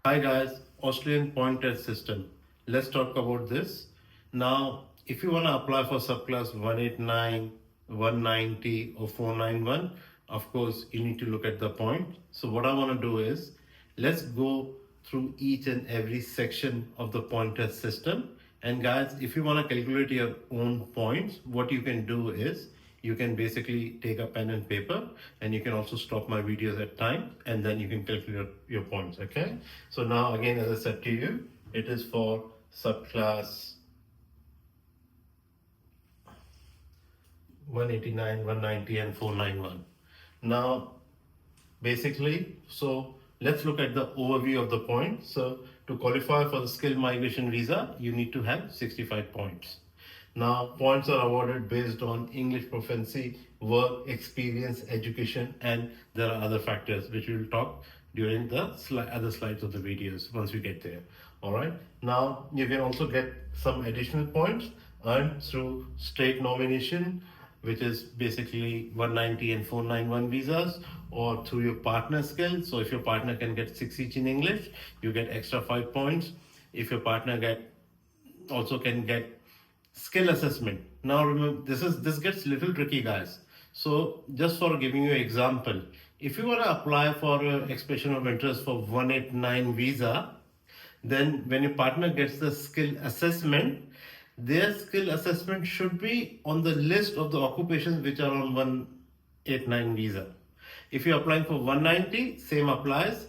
Hi guys, Australian point test system. Let's talk about this. Now, if you want to apply for subclass 189, 190 or 491, of course, you need to look at the point. So what I want to do is, let's go through each and every section of the point test system. And guys, if you want to calculate your own points, what you can do is, you can basically take a pen and paper, and you can also stop my videos at time, and then you can calculate your points. Okay, so now again, as I said to you, it is for subclass 189, 190 and 491. Now basically, so let's look at the overview of the points. So to qualify for the skilled migration visa, you need to have 65 points. Now, points are awarded based on English proficiency, work experience, education, and there are other factors which we will talk during the other slides of the videos once we get there. All right. Now, you can also get some additional points earned through state nomination, which is basically 190 and 491 visas, or through your partner skill. So if your partner can get 6 each in English, you get extra 5 points. If your partner can get skill assessment. Now remember, this gets little tricky, guys. So just for giving you an example, if you want to apply for an expression of interest for 189 visa, then when your partner gets the skill assessment, their skill assessment should be on the list of the occupations which are on 189 visa. If you're applying for 190, same applies.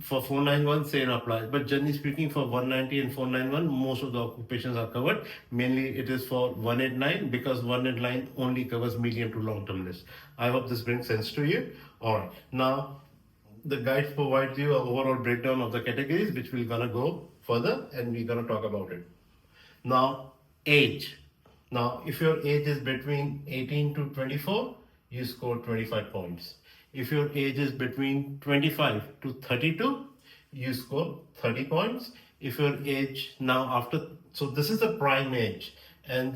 For 491, same applies. But generally speaking, for 190 and 491, most of the occupations are covered. Mainly it is for 189, because 189 only covers medium to long term list. I hope this brings sense to you. All right. Now, the guide provides you an overall breakdown of the categories, which we're gonna go further and we're gonna talk about it. Now, age. Now, if your age is between 18 to 24, you score 25 points. If your age is between 25 to 32, you score 30 points. If your age so this is the prime age, and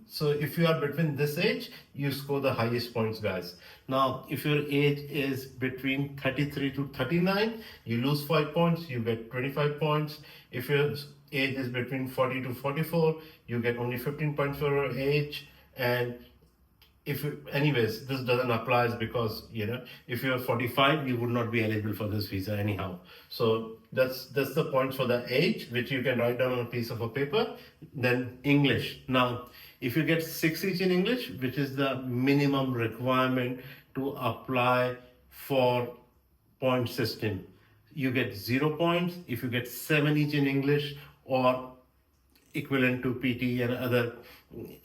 so if you are between this age, you score the highest points, guys. Now, if your age is between 33 to 39, you lose 5 points, you get 25 points. If your age is between 40 to 44, you get only 15 points for your age. And anyways, this doesn't apply because if you're 45, you would not be eligible for this visa anyhow. So that's the points for the age, which you can write down on a piece of a paper. Then English. Now, if you get 6 each in English, which is the minimum requirement to apply for point system, you get 0 points. If you get 7 each in English, or equivalent to PT and other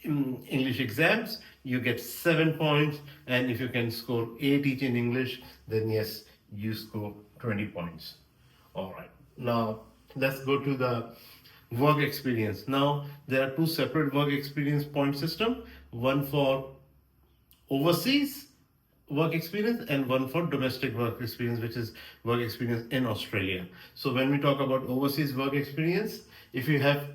English exams, you get 7 points. And if you can score 8 each in English, then yes, you score 20 points. All right, now let's go to the work experience. Now, there are 2 separate work experience point system, one for overseas work experience and one for domestic work experience, which is work experience in Australia. So when we talk about overseas work experience, if you have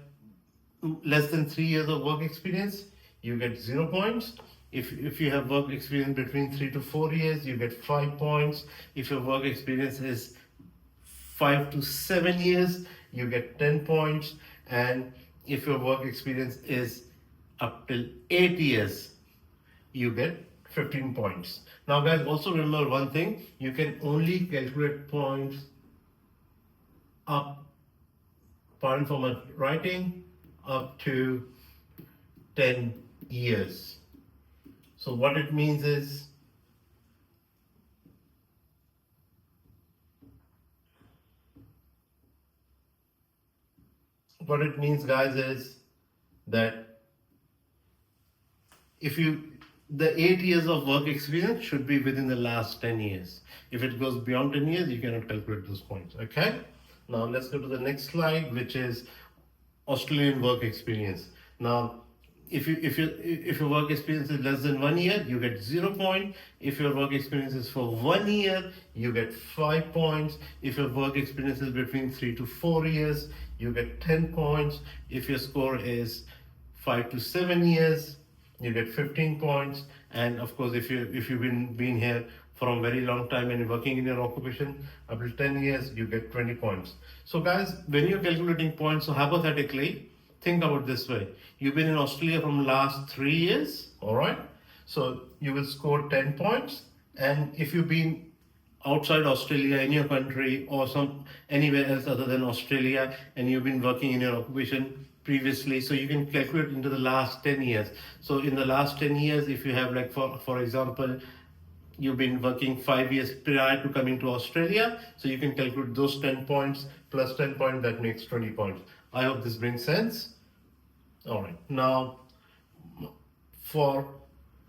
less than 3 years of work experience, you get 0 points. If you have work experience between 3 to 4 years, you get 5 points. If your work experience is 5 to 7 years, you get 10 points. And if your work experience is up till 8 years, you get 15 points. Now guys, also remember one thing, you can only calculate points pardon for my writing, up to 10 years. So what it means is, guys, is that the 8 years of work experience should be within the last 10 years. If it goes beyond 10 years, you cannot calculate those points. Okay. Now let's go to the next slide, which is Australian work experience. Now, if your work experience is less than 1 year, you get 0 point. If your work experience is for 1 year, you get 5 points. If your work experience is between 3 to 4 years, you get 10 points. If your score is 5 to 7 years, you get 15 points. And of course, if you've been here from very long time and working in your occupation up to 10 years, you get 20 points. So guys, when you're calculating points, so hypothetically, think about this way. You've been in Australia from last 3 years, all right? So you will score 10 points. And if you've been outside Australia, in your country, or some anywhere else other than Australia, and you've been working in your occupation previously, so you can calculate into the last 10 years. So in the last 10 years, if you have, like, for example, you've been working 5 years prior to coming to Australia, so you can calculate those 10 points plus 10 points, that makes 20 points. I hope this brings sense. All right, now for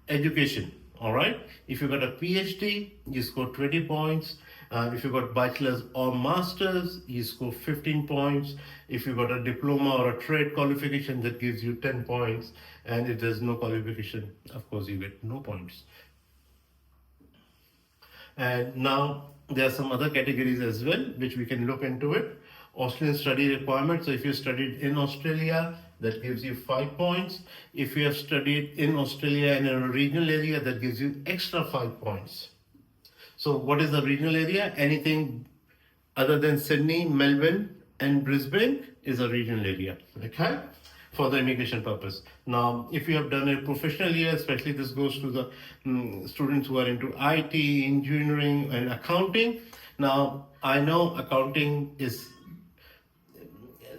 education, all right, if you got a PhD, you score 20 points. If you got bachelor's or master's, you score 15 points. If you got a diploma or a trade qualification, that gives you 10 points. And if there's no qualification, of course, you get no points. And now there are some other categories as well, which we can look into it. Australian study requirements. So if you studied in Australia, that gives you 5 points. If you have studied in Australia and in a regional area, that gives you extra 5 points. So what is the regional area? Anything other than Sydney, Melbourne, and Brisbane is a regional area, okay, for the immigration purpose. Now, if you have done a professional year, especially this goes to the students who are into IT, engineering, and accounting. Now, I know accounting is,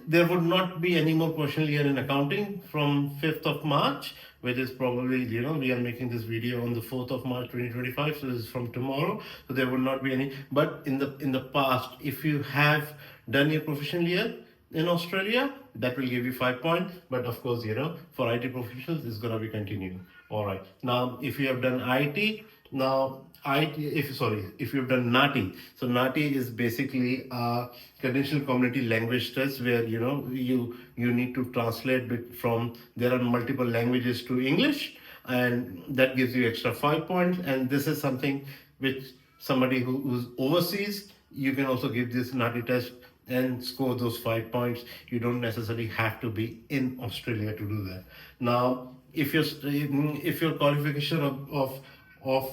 there would not be any more professional year in accounting from 5th of March, which is probably, we are making this video on the 4th of March 2025, so this is from tomorrow, so there will not be any. But in the past, if you have done your professional year in Australia, that will give you 5 points. But of course, for IT professionals, it's gonna be continuing. All right. Now, if you have done IT, now if you've done NATI, so NATI is basically a conditional community language test where you need to translate from, there are multiple languages to English, and that gives you extra 5 points. And this is something which somebody who's overseas, you can also give this NATI test and score those 5 points. You don't necessarily have to be in Australia to do that. Now, if your qualification of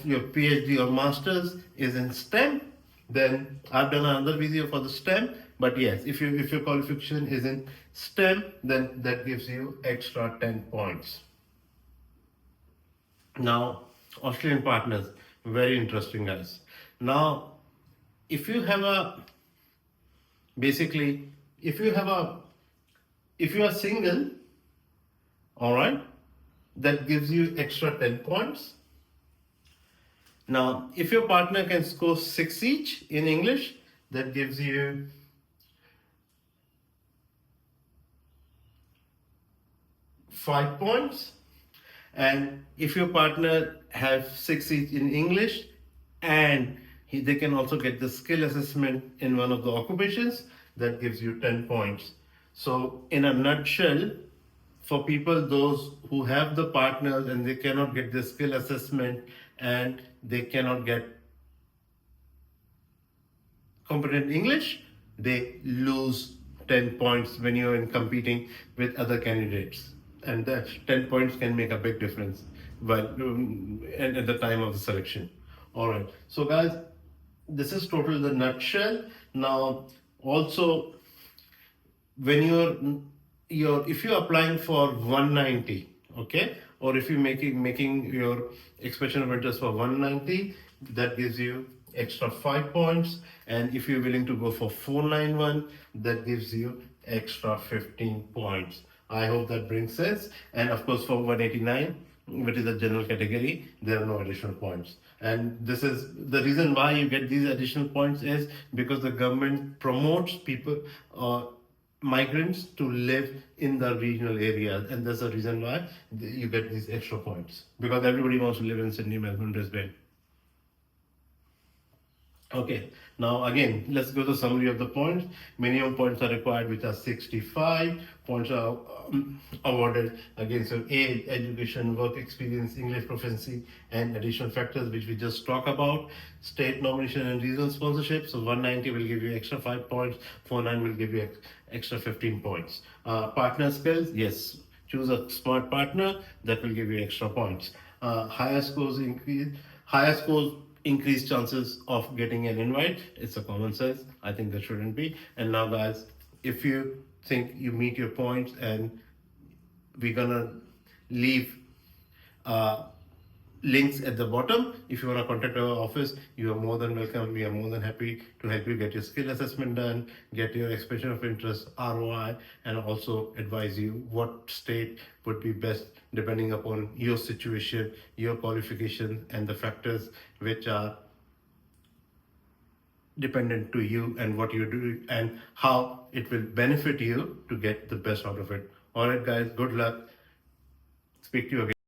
your PhD or Masters is in STEM, then I've done another video for the STEM. But yes, if your qualification is in STEM, then that gives you extra 10 points. Now, Australian partners, very interesting, guys. Now, if you are single, all right, that gives you extra 10 points. Now, if your partner can score 6 each in English, that gives you 5 points. And if your partner have 6 each in English, and they can also get the skill assessment in one of the occupations, that gives you 10 points. So in a nutshell, for people, those who have the partners and they cannot get the skill assessment and they cannot get competent English, they lose 10 points when you're in competing with other candidates. And that 10 points can make a big difference at the time of the selection. All right. So guys, this is total the nutshell. Now, also, when if you're applying for 190, okay, or if you're making your expression of interest for 190, that gives you extra 5 points. And if you're willing to go for 491, that gives you extra 15 points. I hope that brings sense. And of course, for 189, which is a general category, there are no additional points. And this is the reason why you get these additional points, is because the government promotes people, migrants, to live in the regional areas, and that's the reason why you get these extra points, because everybody wants to live in Sydney, Melbourne, Brisbane. Okay, now again, let's go to the summary of the points. Minimum points are required, which are 65. Points are awarded again. So age, education, work experience, English proficiency, and additional factors which we just talked about. State nomination and regional sponsorship. So 190 will give you extra 5 points. 49 will give you extra 15 points. Partner skills, yes. Choose a smart partner, that will give you extra points. Higher scores increased chances of getting an invite. It's a common sense. I think there shouldn't be. And now, guys, if you think you meet your points, and we're gonna leave uh, links at the bottom. If you want to contact our office, you are more than welcome. We are more than happy to help you get your skill assessment done, get your expression of interest, ROI, and also advise you what state would be best depending upon your situation, your qualification, and the factors which are dependent to you and what you're doing and how it will benefit you to get the best out of it. All right, guys, good luck. Speak to you again.